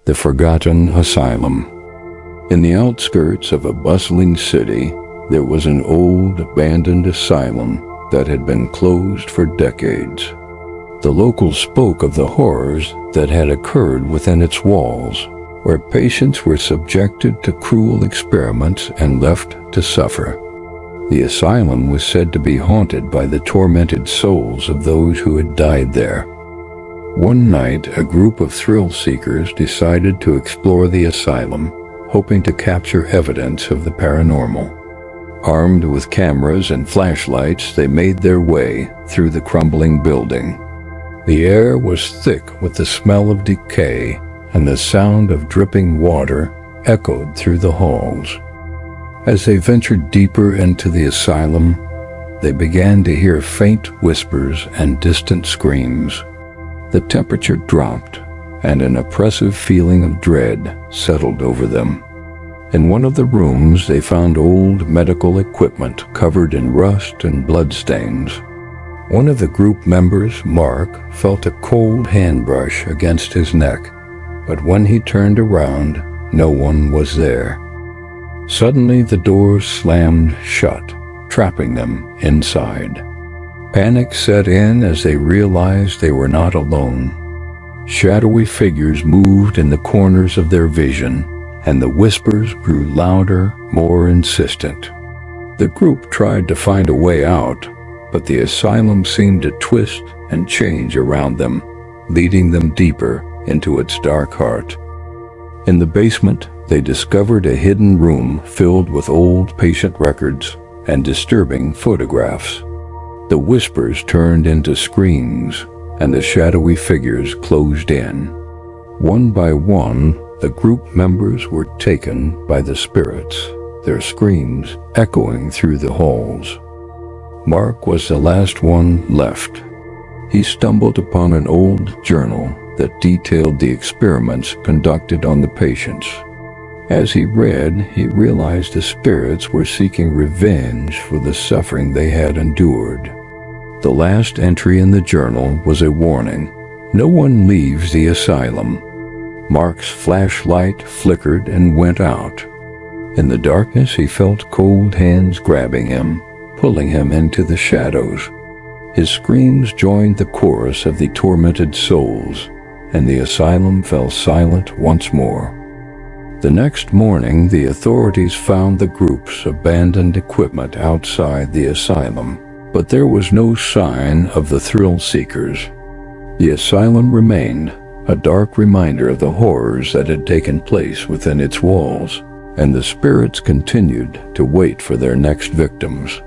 the Forgotten Asylum. In the outskirts of a bustling city, there was an old, abandoned asylum that had been closed for decades. The locals spoke of the horrors that had occurred within its walls, where patients were subjected to cruel experiments and left to suffer. The asylum was said to be haunted by the tormented souls of those who had died there. One night, a group of thrill-seekers decided to explore the asylum, hoping to capture evidence of the paranormal. Armed with cameras and flashlights, they made their way through the crumbling building. The air was thick with the smell of decay, and the sound of dripping water echoed through the halls. As they ventured deeper into the asylum, they began to hear faint whispers and distant screams. The temperature dropped, and an oppressive feeling of dread settled over them. In one of the rooms, they found old medical equipment covered in rust and bloodstains. One of the group members, Mark, felt a cold hand brush against his neck, but when he turned around, no one was there. Suddenly, the doors slammed shut, trapping them inside. Panic set in as they realized they were not alone. Shadowy figures moved in the corners of their vision, and the whispers grew louder, more insistent. The group tried to find a way out, but the asylum seemed to twist and change around them, leading them deeper into its dark heart. In the basement, they discovered a hidden room filled with old patient records and disturbing photographs. The whispers turned into screams, and the shadowy figures closed in. One by one, the group members were taken by the spirits, their screams echoing through the halls. Mark was the last one left. He stumbled upon an old journal that detailed the experiments conducted on the patients. As he read, he realized the spirits were seeking revenge for the suffering they had endured. The last entry in the journal was a warning: no one leaves the asylum. Mark's flashlight flickered and went out. In the darkness, he felt cold hands grabbing him, pulling him into the shadows. His screams joined the chorus of the tormented souls, and the asylum fell silent once more. The next morning, the authorities found the group's abandoned equipment outside the asylum, but there was no sign of the thrill-seekers. The asylum remained, a dark reminder of the horrors that had taken place within its walls, and the spirits continued to wait for their next victims.